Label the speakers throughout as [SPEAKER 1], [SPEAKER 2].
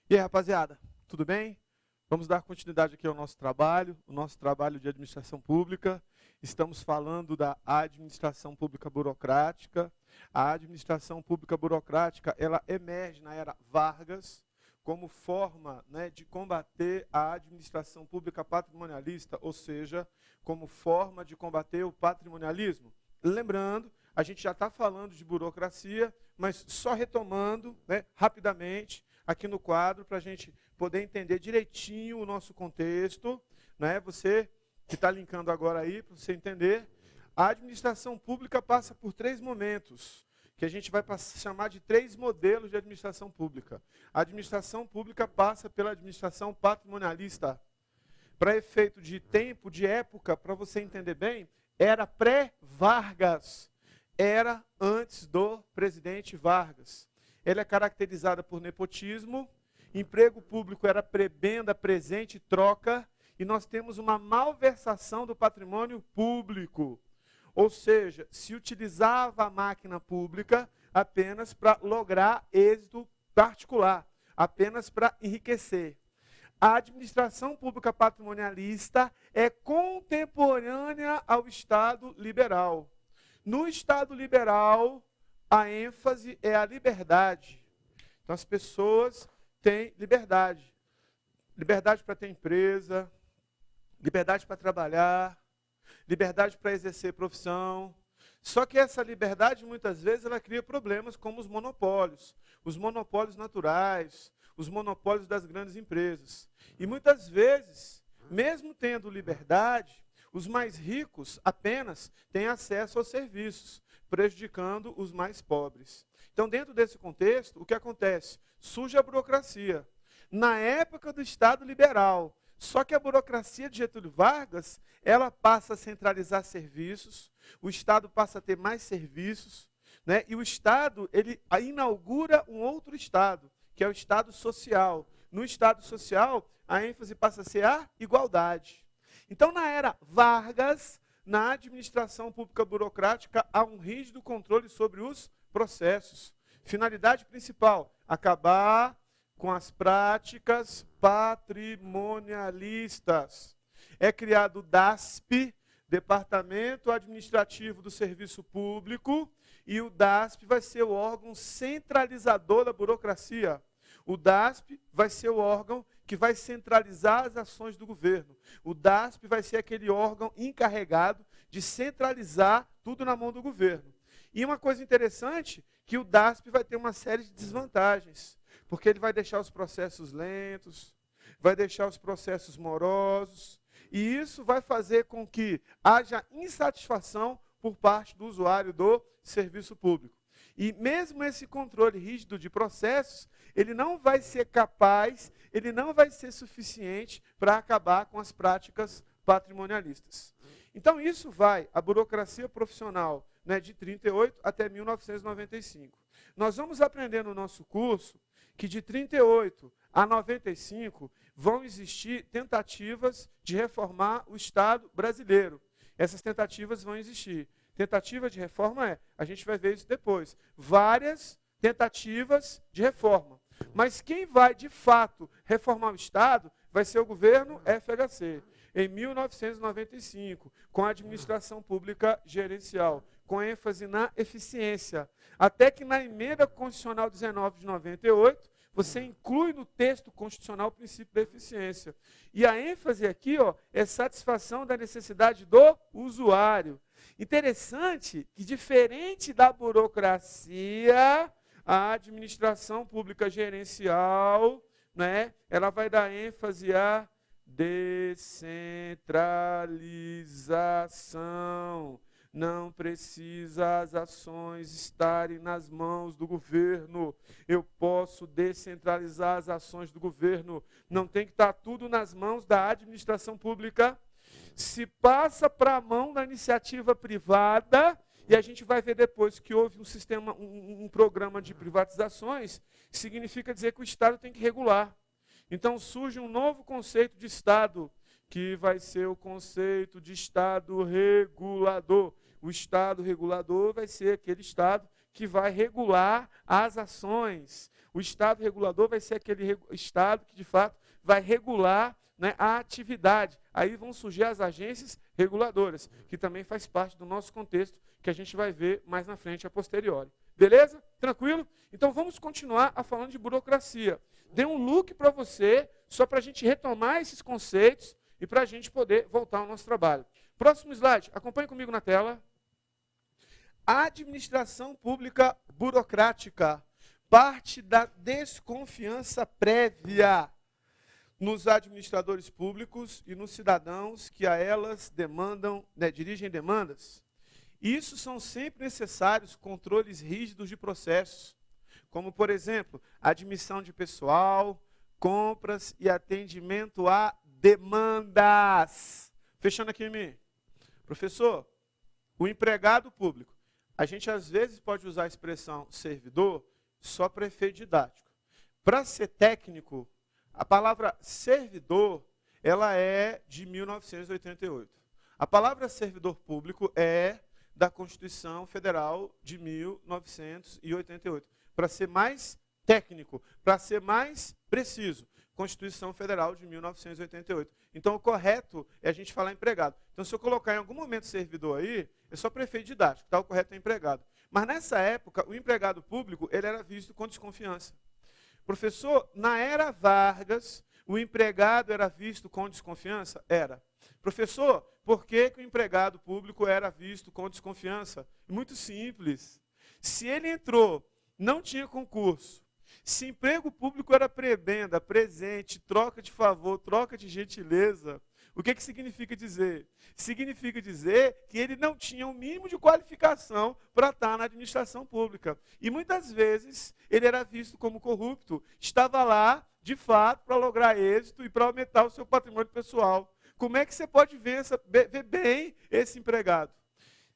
[SPEAKER 1] E aí, rapaziada, tudo bem? Vamos dar continuidade aqui ao nosso trabalho, o nosso trabalho de administração pública. Estamos falando da administração pública burocrática. A administração pública burocrática, ela emerge na era Vargas como forma, de combater a administração pública patrimonialista, ou seja, como forma de combater o patrimonialismo. Lembrando, a gente já está falando de burocracia, mas só retomando, rapidamente, aqui no quadro, para a gente poder entender direitinho o nosso contexto. Você que está linkando agora aí, para você entender, a administração pública passa por 3 momentos, que a gente vai chamar de 3 modelos de administração pública. A administração pública passa pela administração patrimonialista. Para efeito de tempo, de época, para você entender bem, era pré-Vargas, era antes do presidente Vargas. Ela é caracterizada por nepotismo, emprego público era prebenda, presente, troca, e nós temos uma malversação do patrimônio público. Ou seja, se utilizava a máquina pública apenas para lograr êxito particular, apenas para enriquecer. A administração pública patrimonialista é contemporânea ao Estado liberal. No Estado liberal, a ênfase é a liberdade. Então, as pessoas têm liberdade. Liberdade para ter empresa, liberdade para trabalhar, liberdade para exercer profissão. Só que essa liberdade, muitas vezes, ela cria problemas como os monopólios naturais, os monopólios das grandes empresas. E muitas vezes, mesmo tendo liberdade, os mais ricos apenas têm acesso aos serviços, prejudicando os mais pobres. Então, dentro desse contexto, o que acontece? Surge a burocracia. Na época do Estado liberal, só que a burocracia de Getúlio Vargas, ela passa a centralizar serviços, o Estado passa a ter mais serviços, e o Estado, ele inaugura um outro Estado, que é o Estado social. No Estado social, a ênfase passa a ser a igualdade. Então, na era Vargas, na administração pública burocrática, há um rígido controle sobre os processos. Finalidade principal, acabar com as práticas patrimonialistas. É criado o DASP, Departamento Administrativo do Serviço Público, e o DASP vai ser o órgão centralizador da burocracia. O DASP vai ser o órgão que vai centralizar as ações do governo. O DASP vai ser aquele órgão encarregado de centralizar tudo na mão do governo. E uma coisa interessante, que o DASP vai ter uma série de desvantagens, porque ele vai deixar os processos lentos, vai deixar os processos morosos, e isso vai fazer com que haja insatisfação por parte do usuário do serviço público. E mesmo esse controle rígido de processos, ele não vai ser capaz, ele não vai ser suficiente para acabar com as práticas patrimonialistas. Então isso vai, a burocracia profissional, de 38 até 1995. Nós vamos aprender no nosso curso que de 38 a 95 vão existir tentativas de reformar o Estado brasileiro. Essas tentativas vão existir. Tentativa de reforma a gente vai ver isso depois, várias tentativas de reforma. Mas quem vai, de fato, reformar o Estado vai ser o governo FHC, em 1995, com a administração pública gerencial, com ênfase na eficiência. Até que na emenda constitucional 19 de 98, você inclui no texto constitucional o princípio da eficiência. E a ênfase aqui é satisfação da necessidade do usuário. Interessante que, diferente da burocracia, a administração pública gerencial, ela vai dar ênfase à descentralização. Não precisa as ações estarem nas mãos do governo. Eu posso descentralizar as ações do governo. Não tem que estar tudo nas mãos da administração pública. Se passa para a mão da iniciativa privada, e a gente vai ver depois que houve um sistema, um programa de privatizações, significa dizer que o Estado tem que regular. Então surge um novo conceito de Estado, que vai ser o conceito de Estado regulador. O Estado regulador vai ser aquele Estado que vai regular as ações. O Estado regulador vai ser aquele Estado que, de fato, vai regular, né, a atividade. Aí vão surgir as agências reguladoras, que também faz parte do nosso contexto, que a gente vai ver mais na frente, a posteriori. Beleza? Tranquilo? Então vamos continuar a falando de burocracia. Dei um look para você, só para a gente retomar esses conceitos e para a gente poder voltar ao nosso trabalho. Próximo slide, acompanhe comigo na tela. Administração pública burocrática parte da desconfiança prévia nos administradores públicos e nos cidadãos que a elas demandam, né, dirigem demandas. Isso são sempre necessários controles rígidos de processos, como, por exemplo, admissão de pessoal, compras e atendimento a demandas. Fechando aqui em mim. Professor, o empregado público, a gente às vezes pode usar a expressão servidor só para efeito didático. Para ser técnico, a palavra servidor, ela é de 1988. A palavra servidor público é da Constituição Federal de 1988. Para ser mais técnico, para ser mais preciso, Constituição Federal de 1988. Então, o correto é a gente falar empregado. Então, se eu colocar em algum momento servidor aí, é só para efeito didático, tá? O correto é empregado. Mas nessa época, o empregado público, ele era visto com desconfiança. Professor, na era Vargas, o empregado era visto com desconfiança? Era. Professor, por que o empregado público era visto com desconfiança? Muito simples. Se ele entrou, não tinha concurso, se emprego público era prebenda, presente, troca de favor, troca de gentileza, o que significa dizer? Significa dizer que ele não tinha o mínimo de qualificação para estar na administração pública. E muitas vezes ele era visto como corrupto, estava lá, de fato, para lograr êxito e para aumentar o seu patrimônio pessoal. Como é que você pode ver bem esse empregado?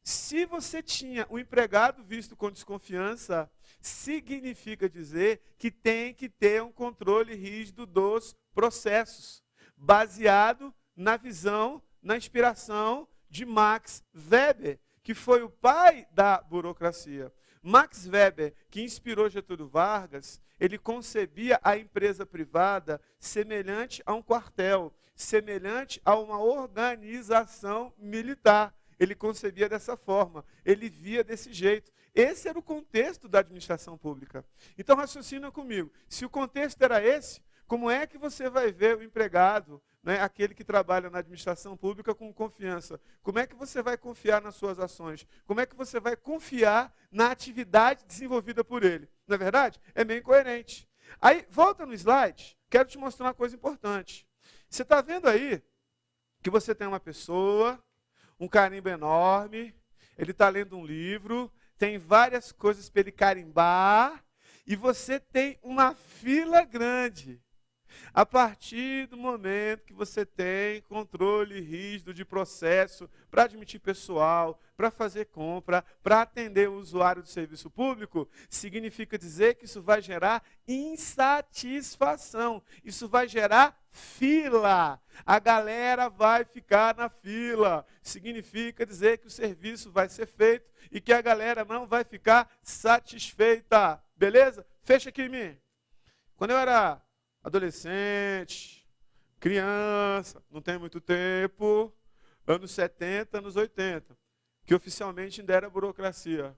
[SPEAKER 1] Se você tinha um empregado visto com desconfiança, significa dizer que tem que ter um controle rígido dos processos, baseado na visão, na inspiração de Max Weber, que foi o pai da burocracia. Max Weber, que inspirou Getúlio Vargas, ele concebia a empresa privada semelhante a um quartel, semelhante a uma organização militar. Ele concebia dessa forma, ele via desse jeito. Esse era o contexto da administração pública. Então, raciocina comigo. Se o contexto era esse, como é que você vai ver o empregado, né, aquele que trabalha na administração pública com confiança? Como é que você vai confiar nas suas ações? Como é que você vai confiar na atividade desenvolvida por ele? Não é verdade? É meio incoerente. Aí, volta no slide, quero te mostrar uma coisa importante. Você está vendo aí que você tem uma pessoa, um carimbo enorme, ele está lendo um livro, tem várias coisas para ele carimbar, e você tem uma fila grande. A partir do momento que você tem controle rígido de processo para admitir pessoal, para fazer compra, para atender o usuário do serviço público, significa dizer que isso vai gerar insatisfação, isso vai gerar fila. A galera vai ficar na fila. Significa dizer que o serviço vai ser feito e que a galera não vai ficar satisfeita. Beleza? Fecha aqui em mim. Quando eu era adolescente, criança, não tem muito tempo, anos 70, anos 80, que oficialmente ainda era burocracia.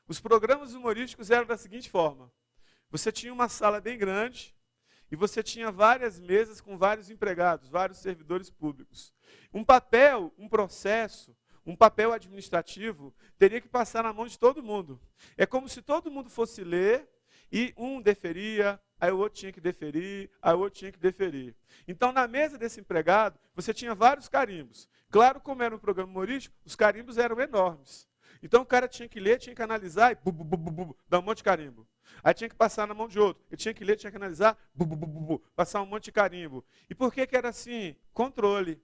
[SPEAKER 1] Os programas humorísticos eram da seguinte forma: você tinha uma sala bem grande e você tinha várias mesas com vários empregados, vários servidores públicos. Um papel, um processo, um papel administrativo teria que passar na mão de todo mundo. É como se todo mundo fosse ler e um deferia, aí o outro tinha que deferir, aí o outro tinha que deferir. Então, na mesa desse empregado, você tinha vários carimbos. Claro, como era um programa humorístico, os carimbos eram enormes. Então, o cara tinha que ler, tinha que analisar e dar um monte de carimbo. Aí tinha que passar na mão de outro. Ele tinha que ler, tinha que analisar, passar um monte de carimbo. E por que era assim? Controle.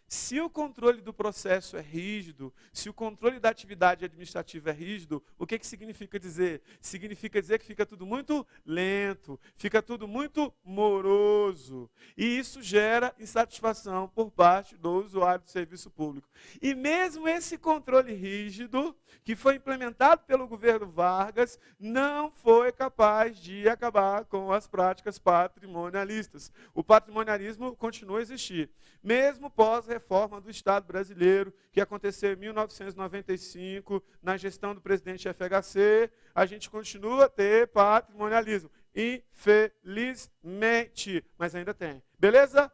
[SPEAKER 1] Se o controle do processo é rígido, se o controle da atividade administrativa é rígido, o que significa dizer? Significa dizer que fica tudo muito lento, fica tudo muito moroso. E isso gera insatisfação por parte do usuário do serviço público. E mesmo esse controle rígido, que foi implementado pelo governo Vargas, não foi capaz de acabar com as práticas patrimonialistas. O patrimonialismo continua a existir. Mesmo pós-reforma do Estado brasileiro, que aconteceu em 1995, na gestão do presidente FHC, a gente continua a ter patrimonialismo. Infelizmente, mas ainda tem. Beleza?